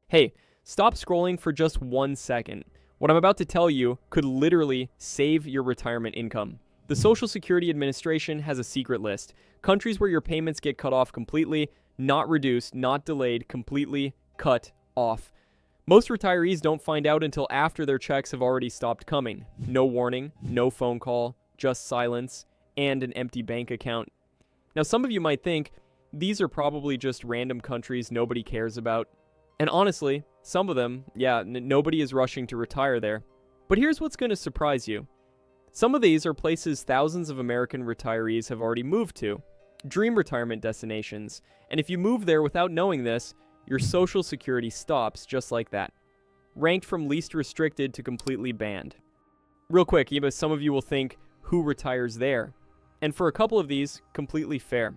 Hey, stop scrolling for just 1 second. What I'm about to tell you could literally save your retirement income. The Social Security Administration has a secret list. Countries where your payments get cut off completely, not reduced, not delayed, completely cut off. Most retirees don't find out until after their checks have already stopped coming. No warning, no phone call, just silence, and an empty bank account. Now, some of you might think these are probably just random countries nobody cares about. And honestly, some of them, nobody is rushing to retire there. But here's what's going to surprise you. Some of these are places thousands of American retirees have already moved to. Dream retirement destinations. And if you move there without knowing this, your Social Security stops just like that. Ranked from least restricted to completely banned. Real quick, some of you will think, who retires there? And for a couple of these, completely fair.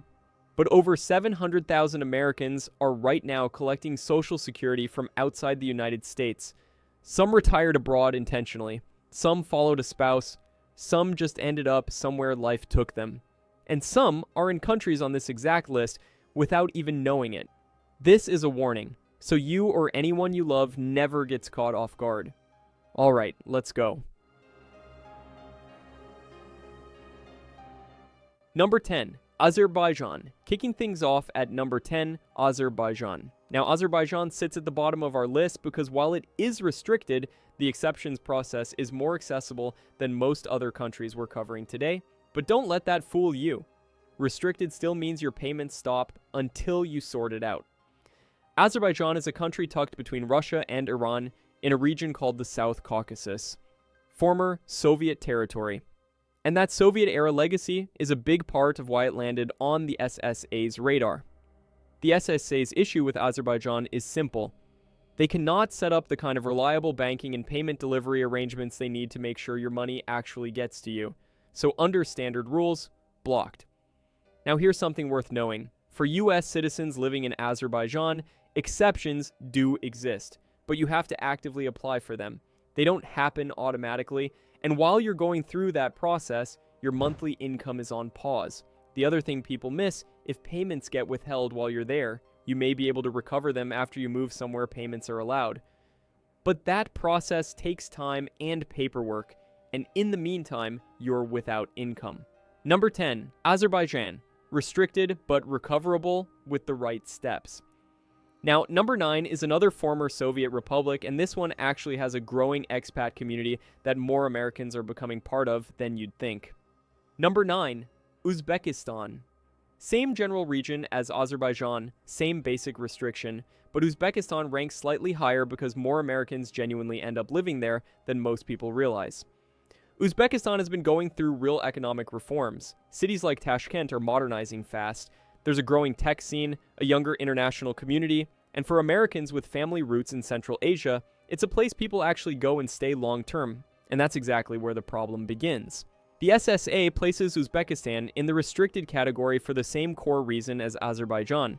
But over 700,000 Americans are right now collecting Social Security from outside the United States. Some retired abroad intentionally. Some followed a spouse. Some just ended up somewhere life took them. And some are in countries on this exact list without even knowing it. This is a warning, so you or anyone you love never gets caught off guard. Alright, let's go. Number 10. Azerbaijan. Kicking things off at number 10, Azerbaijan. Now, Azerbaijan sits at the bottom of our list because while it is restricted, the exceptions process is more accessible than most other countries we're covering today. But don't let that fool you. Restricted still means your payments stop until you sort it out. Azerbaijan is a country tucked between Russia and Iran in a region called the South Caucasus, former Soviet territory. And that Soviet-era legacy is a big part of why it landed on the SSA's radar. The SSA's issue with Azerbaijan is simple. They cannot set up the kind of reliable banking and payment delivery arrangements they need to make sure your money actually gets to you. So under standard rules, blocked. Now here's something worth knowing. For US citizens living in Azerbaijan, exceptions do exist, but you have to actively apply for them. They don't happen automatically. And while you're going through that process, your monthly income is on pause. The other thing people miss, if payments get withheld while you're there, you may be able to recover them after you move somewhere payments are allowed. But that process takes time and paperwork, and in the meantime, you're without income. Number 10, Azerbaijan. Restricted but recoverable with the right steps. Now, number 9 is another former Soviet republic, and this one actually has a growing expat community that more Americans are becoming part of than you'd think. Number 9, Uzbekistan. Same general region as Azerbaijan, same basic restriction, but Uzbekistan ranks slightly higher because more Americans genuinely end up living there than most people realize. Uzbekistan has been going through real economic reforms. Cities like Tashkent are modernizing fast. There's a growing tech scene, a younger international community, and for Americans with family roots in Central Asia, it's a place people actually go and stay long term, and that's exactly where the problem begins. The SSA places Uzbekistan in the restricted category for the same core reason as Azerbaijan.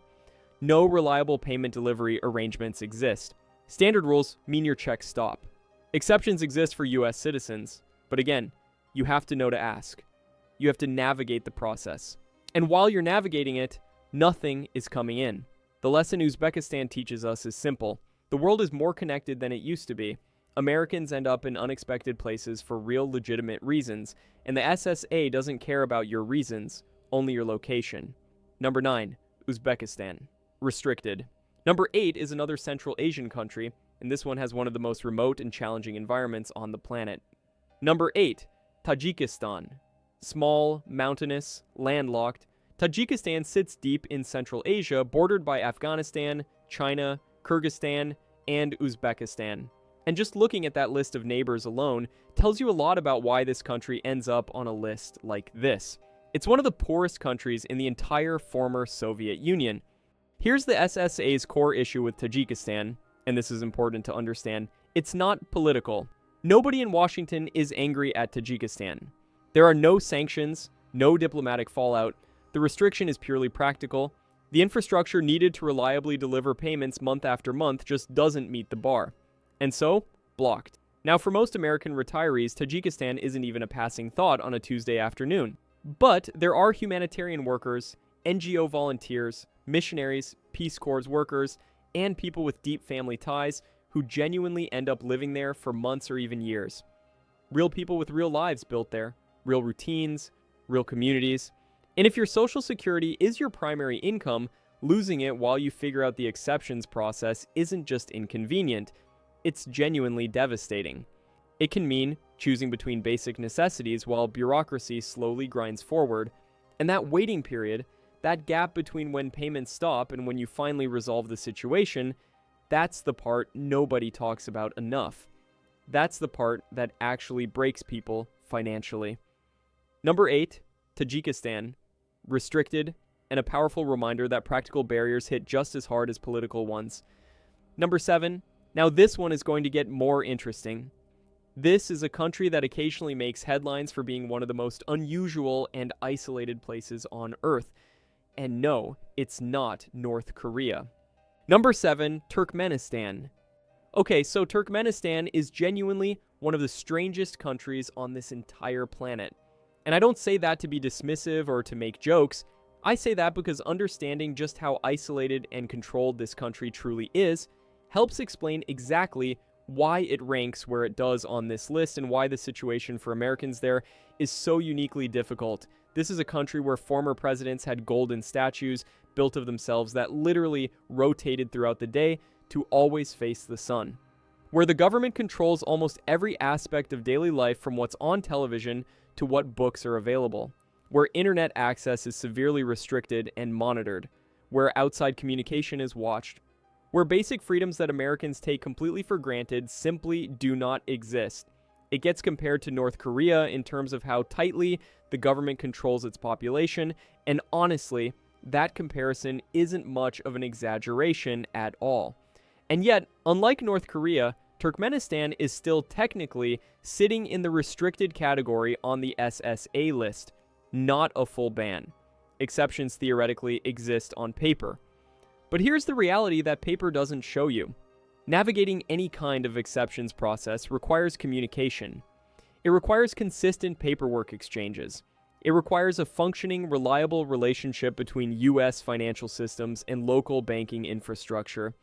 No reliable payment delivery arrangements exist. Standard rules mean your checks stop. Exceptions exist for US citizens, but again, you have to know to ask. You have to navigate the process. And while you're navigating it, nothing is coming in. The lesson Uzbekistan teaches us is simple. The world is more connected than it used to be. Americans end up in unexpected places for real legitimate reasons, and the SSA doesn't care about your reasons, only your location. Number 9, Uzbekistan. Restricted. Number 8 is another Central Asian country, and this one has one of the most remote and challenging environments on the planet. Number 8, Tajikistan. Small, mountainous, landlocked, Tajikistan sits deep in Central Asia, bordered by Afghanistan, China, Kyrgyzstan, and Uzbekistan. And just looking at that list of neighbors alone tells you a lot about why this country ends up on a list like this. It's one of the poorest countries in the entire former Soviet Union. Here's the SSA's core issue with Tajikistan, and this is important to understand. It's not political. Nobody in Washington is angry at Tajikistan. There are no sanctions, no diplomatic fallout. The restriction is purely practical. The infrastructure needed to reliably deliver payments month after month just doesn't meet the bar. And so, blocked. Now, for most American retirees, Tajikistan isn't even a passing thought on a Tuesday afternoon. But there are humanitarian workers, NGO volunteers, missionaries, Peace Corps workers, and people with deep family ties who genuinely end up living there for months or even years. Real people with real lives built there, real routines, real communities. And if your Social Security is your primary income, losing it while you figure out the exceptions process isn't just inconvenient, it's genuinely devastating. It can mean choosing between basic necessities while bureaucracy slowly grinds forward, and that waiting period, that gap between when payments stop and when you finally resolve the situation, that's the part nobody talks about enough. That's the part that actually breaks people financially. Number 8, Tajikistan. Restricted, and a powerful reminder that practical barriers hit just as hard as political ones. Number 7, now this one is going to get more interesting. This is a country that occasionally makes headlines for being one of the most unusual and isolated places on Earth. And no, it's not North Korea. Number 7, Turkmenistan. Okay, so Turkmenistan is genuinely one of the strangest countries on this entire planet. And I don't say that to be dismissive or to make jokes. I say that because understanding just how isolated and controlled this country truly is helps explain exactly why it ranks where it does on this list and why the situation for Americans there is so uniquely difficult. This is a country where former presidents had golden statues built of themselves that literally rotated throughout the day to always face the sun. Where the government controls almost every aspect of daily life from what's on television to what books are available. Where internet access is severely restricted and monitored. Where outside communication is watched. Where basic freedoms that Americans take completely for granted simply do not exist. It gets compared to North Korea in terms of how tightly the government controls its population, and honestly, that comparison isn't much of an exaggeration at all. And yet, unlike North Korea, Turkmenistan is still technically sitting in the restricted category on the SSA list, not a full ban. Exceptions theoretically exist on paper. But here's the reality that paper doesn't show you. Navigating any kind of exceptions process requires communication. It requires consistent paperwork exchanges. It requires a functioning, reliable relationship between U.S. financial systems and local banking infrastructure.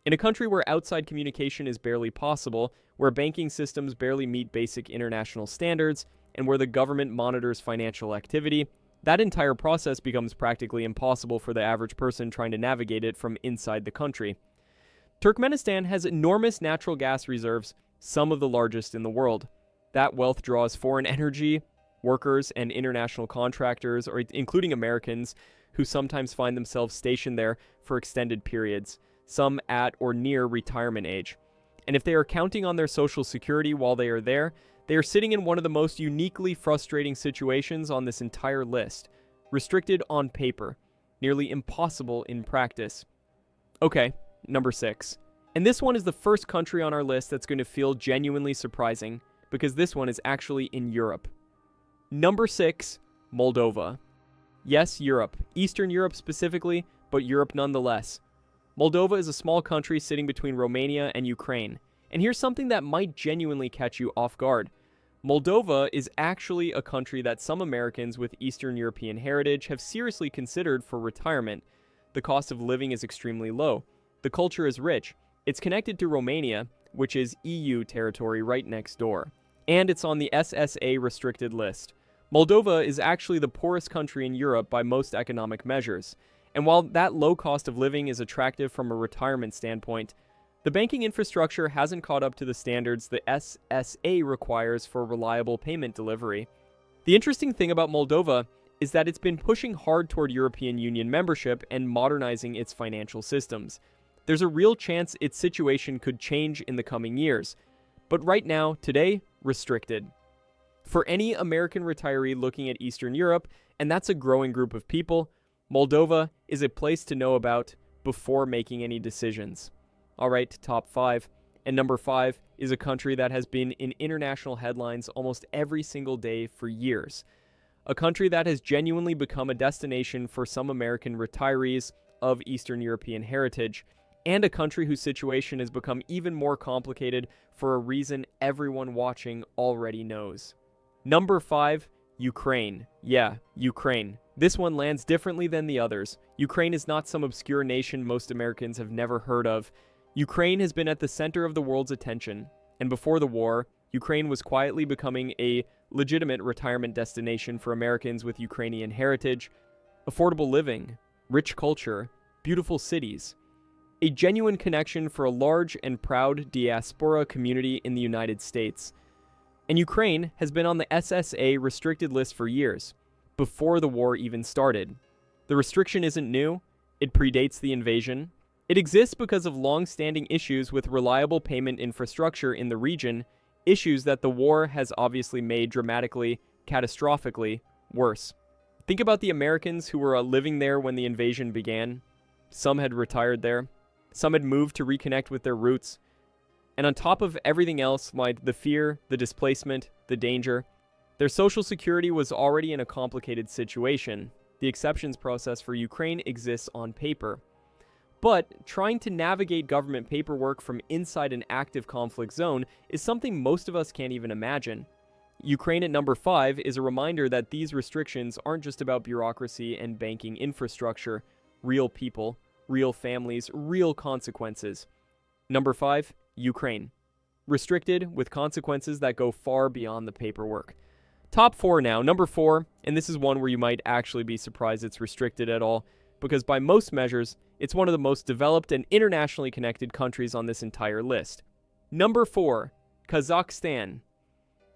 In a country where outside communication is barely possible, where banking systems barely meet basic international standards, and where the government monitors financial activity, that entire process becomes practically impossible for the average person trying to navigate it from inside the country. Turkmenistan has enormous natural gas reserves, some of the largest in the world. That wealth draws foreign energy, workers, and international contractors, or including Americans, who sometimes find themselves stationed there for extended periods, some at or near retirement age. And if they are counting on their Social Security while they are there, they are sitting in one of the most uniquely frustrating situations on this entire list. Restricted on paper, nearly impossible in practice. Okay, number 6. And this one is the first country on our list that's going to feel genuinely surprising, because this one is actually in Europe. Number 6, Moldova. Yes, Europe. Eastern Europe specifically, but Europe nonetheless. Moldova is a small country sitting between Romania and Ukraine. And here's something that might genuinely catch you off guard. Moldova is actually a country that some Americans with Eastern European heritage have seriously considered for retirement. The cost of living is extremely low. The culture is rich. It's connected to Romania, which is EU territory right next door. And it's on the SSA restricted list. Moldova is actually the poorest country in Europe by most economic measures. And while that low cost of living is attractive from a retirement standpoint, the banking infrastructure hasn't caught up to the standards the SSA requires for reliable payment delivery. The interesting thing about Moldova is that it's been pushing hard toward European Union membership and modernizing its financial systems. There's a real chance its situation could change in the coming years. But right now, today, restricted. For any American retiree looking at Eastern Europe, and that's a growing group of people, Moldova is a place to know about before making any decisions. Alright, top 5. And number 5 is a country that has been in international headlines almost every single day for years. A country that has genuinely become a destination for some American retirees of Eastern European heritage, and a country whose situation has become even more complicated for a reason everyone watching already knows. Number 5, Ukraine. Yeah, Ukraine. This one lands differently than the others. Ukraine is not some obscure nation most Americans have never heard of. Ukraine has been at the center of the world's attention, and before the war, Ukraine was quietly becoming a legitimate retirement destination for Americans with Ukrainian heritage, affordable living, rich culture, beautiful cities, a genuine connection for a large and proud diaspora community in the United States. And Ukraine has been on the SSA restricted list for years, before the war even started. The restriction isn't new, it predates the invasion. It exists because of long-standing issues with reliable payment infrastructure in the region, issues that the war has obviously made dramatically, catastrophically worse. Think about the Americans who were living there when the invasion began. Some had retired there. Some had moved to reconnect with their roots. And on top of everything else, like the fear, the displacement, the danger, their social security was already in a complicated situation. The exceptions process for Ukraine exists on paper. But trying to navigate government paperwork from inside an active conflict zone is something most of us can't even imagine. Ukraine at number 5 is a reminder that these restrictions aren't just about bureaucracy and banking infrastructure, real people, real families, real consequences. Number 5, Ukraine. Restricted with consequences that go far beyond the paperwork. Top 4 now. Number 4, and this is one where you might actually be surprised it's restricted at all, because by most measures, it's one of the most developed and internationally connected countries on this entire list. Number 4, Kazakhstan.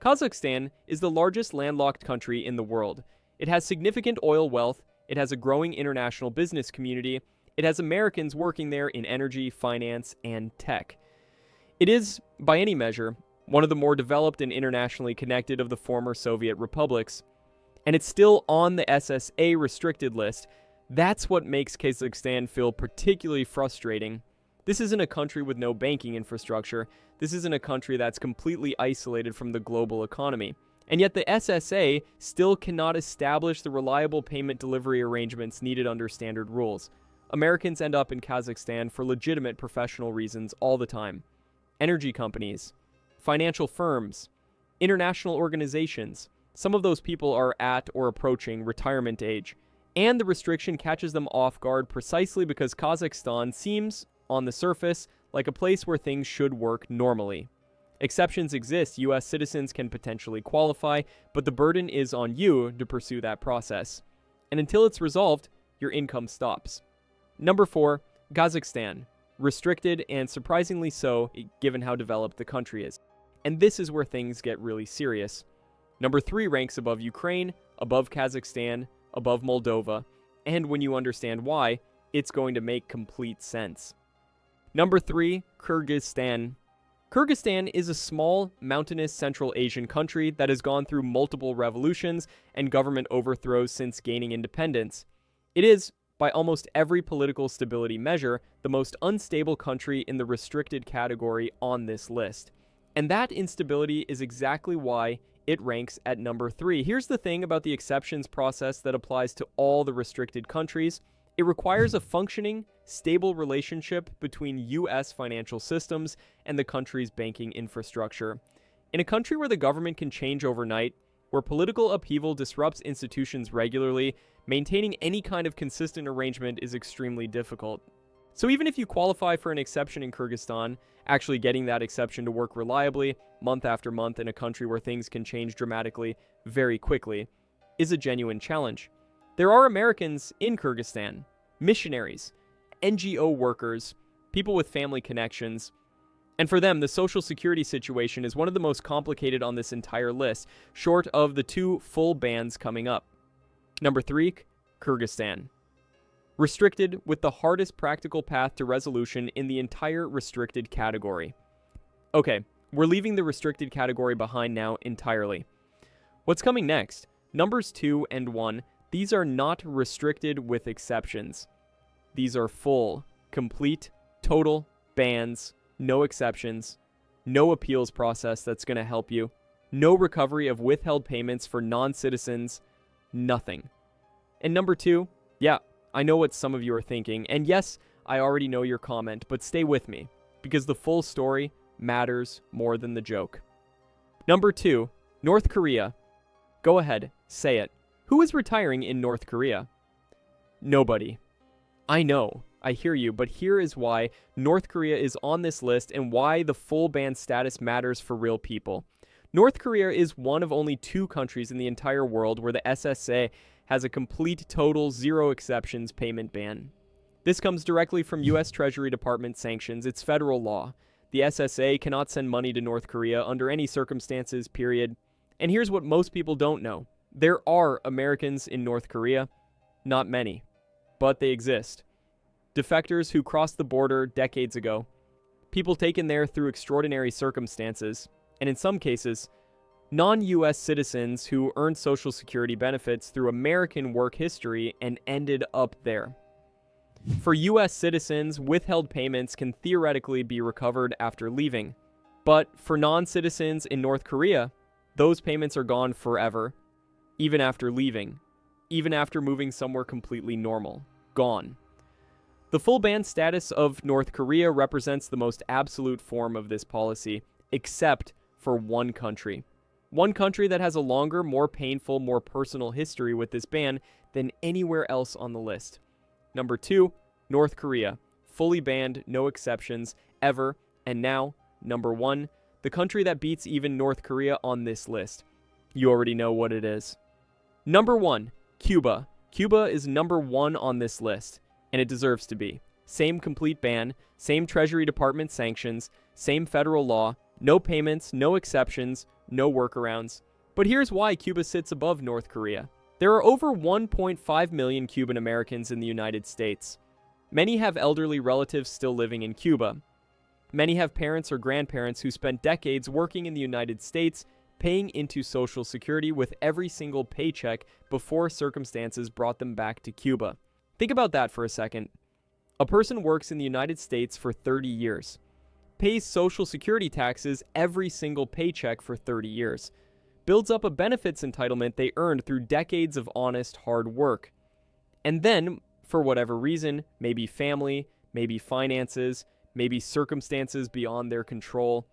Kazakhstan is the largest landlocked country in the world. It has significant oil wealth, it has a growing international business community, it has Americans working there in energy, finance, and tech. It is, by any measure, one of the more developed and internationally connected of the former Soviet republics, and it's still on the SSA restricted list. That's what makes Kazakhstan feel particularly frustrating. This isn't a country with no banking infrastructure. This isn't a country that's completely isolated from the global economy. And yet the SSA still cannot establish the reliable payment delivery arrangements needed under standard rules. Americans end up in Kazakhstan for legitimate professional reasons all the time. Energy companies, financial firms, international organizations. Some of those people are at or approaching retirement age. And the restriction catches them off guard precisely because Kazakhstan seems, on the surface, like a place where things should work normally. Exceptions exist. U.S. citizens can potentially qualify, but the burden is on you to pursue that process. And until it's resolved, your income stops. Number 4, Kazakhstan. Restricted, and surprisingly so, given how developed the country is. And this is where things get really serious. Number 3 ranks above Ukraine, above Kazakhstan, above Moldova, and when you understand why, it's going to make complete sense. Number 3, Kyrgyzstan. Kyrgyzstan is a small, mountainous Central Asian country that has gone through multiple revolutions and government overthrows since gaining independence. It is, by almost every political stability measure, the most unstable country in the restricted category on this list. And that instability is exactly why it ranks at number 3. Here's the thing about the exceptions process that applies to all the restricted countries. It requires a functioning, stable relationship between U.S. financial systems and the country's banking infrastructure. In a country where the government can change overnight, where political upheaval disrupts institutions regularly, maintaining any kind of consistent arrangement is extremely difficult. So even if you qualify for an exception in Kyrgyzstan, actually getting that exception to work reliably, month after month in a country where things can change dramatically very quickly, is a genuine challenge. There are Americans in Kyrgyzstan, missionaries, NGO workers, people with family connections, and for them, the social security situation is one of the most complicated on this entire list, short of the 2 full bans coming up. Number 3, Kyrgyzstan. Restricted with the hardest practical path to resolution in the entire restricted category. Okay, we're leaving the restricted category behind now entirely. What's coming next? Numbers 2 and 1, these are not restricted with exceptions. These are full, complete, total bans, no exceptions, no appeals process that's going to help you, no recovery of withheld payments for non-citizens, nothing. And number 2, yeah, I know what some of you are thinking, and yes, I already know your comment, but stay with me, because the full story matters more than the joke. Number 2, North Korea. Go ahead, Say it. Who is retiring in North Korea? Nobody. I know, I hear you, but here is why North Korea is on this list and why the full ban status matters for real people. North Korea is one of only 2 countries in the entire world where the SSA has a complete, total, zero exceptions payment ban. This comes directly from U.S. Treasury Department sanctions. It's federal law. The SSA cannot send money to North Korea under any circumstances, period. And here's what most people don't know. There are Americans in North Korea. Not many. But they exist. Defectors who crossed the border decades ago. People taken there through extraordinary circumstances. And in some cases, non-U.S. citizens who earned Social Security benefits through American work history and ended up there. For U.S. citizens, withheld payments can theoretically be recovered after leaving. But for non-citizens in North Korea, those payments are gone forever, even after leaving, even after moving somewhere completely normal. Gone. The full ban status of North Korea represents the most absolute form of this policy, except for one country. One country that has a longer, more painful, more personal history with this ban than anywhere else on the list. Number 2, North Korea. Fully banned, no exceptions, ever. And now, number 1, the country that beats even North Korea on this list. You already know what it is. Number 1, Cuba. Cuba is number 1 on this list, and it deserves to be. Same complete ban, same Treasury Department sanctions, same federal law, no payments, no exceptions, no workarounds. But here's why Cuba sits above North Korea. There are over 1.5 million Cuban Americans in the United States. Many have elderly relatives still living in Cuba. Many have parents or grandparents who spent decades working in the United States, paying into Social Security with every single paycheck before circumstances brought them back to Cuba. Think about that for a second. A person works in the United States for 30 years, pays Social Security taxes every single paycheck for 30 years, builds up a benefits entitlement they earned through decades of honest, hard work. And then, for whatever reason, maybe family, maybe finances, maybe circumstances beyond their control,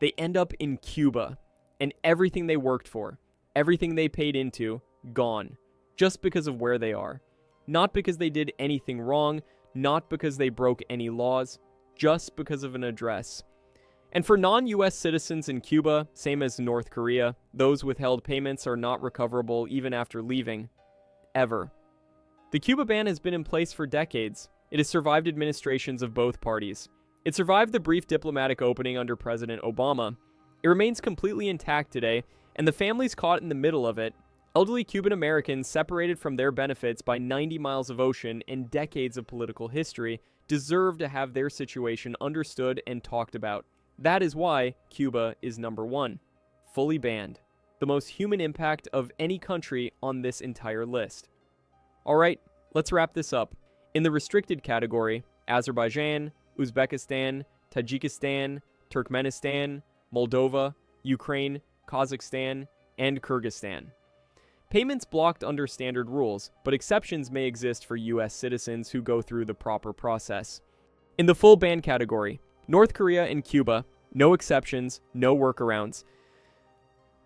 they end up in Cuba, and everything they worked for, everything they paid into, gone, just because of where they are. Not because they did anything wrong, not because they broke any laws, just because of an address. And for non-US citizens in Cuba, same as North Korea, those withheld payments are not recoverable even after leaving. Ever. The Cuba ban has been in place for decades. It has survived administrations of both parties. It survived the brief diplomatic opening under President Obama. It remains completely intact today, and the families caught in the middle of it, elderly Cuban Americans separated from their benefits by 90 miles of ocean and decades of political history, deserve to have their situation understood and talked about. That is why Cuba is number 1. Fully banned. The most human impact of any country on this entire list. Alright, let's wrap this up. In the restricted category, Azerbaijan, Uzbekistan, Tajikistan, Turkmenistan, Moldova, Ukraine, Kazakhstan, and Kyrgyzstan. Payments blocked under standard rules, but exceptions may exist for US citizens who go through the proper process. In the full ban category, North Korea and Cuba, no exceptions, no workarounds.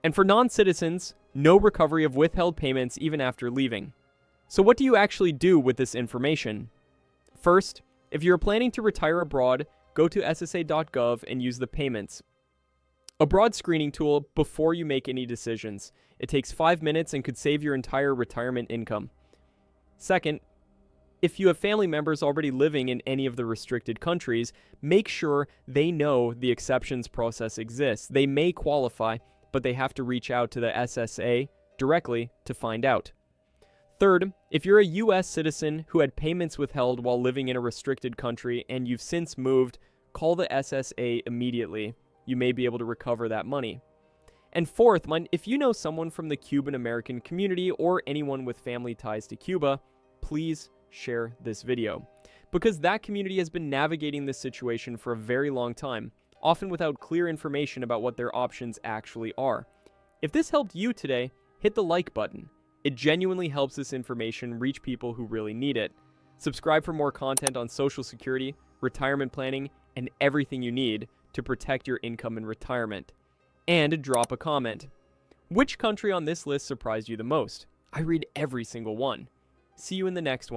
And for non-citizens, no recovery of withheld payments even after leaving. So what do you actually do with this information? First, if you're planning to retire abroad, go to SSA.gov and use the payments, a broad screening tool before you make any decisions. It takes 5 minutes and could save your entire retirement income. Second, if you have family members already living in any of the restricted countries, make sure they know the exceptions process exists. They may qualify, but they have to reach out to the SSA directly to find out. Third, if you're a US citizen who had payments withheld while living in a restricted country and you've since moved, call the SSA immediately. You may be able to recover that money. And fourth, if you know someone from the Cuban American community or anyone with family ties to Cuba, please share this video, because that community has been navigating this situation for a very long time, often without clear information about what their options actually are. If this helped you today, hit the like button. It genuinely helps this information reach people who really need it. Subscribe for more content on Social Security, retirement planning, and everything you need to protect your income in retirement. And drop a comment. Which country on this list surprised you the most? I read every single one. See you in the next one.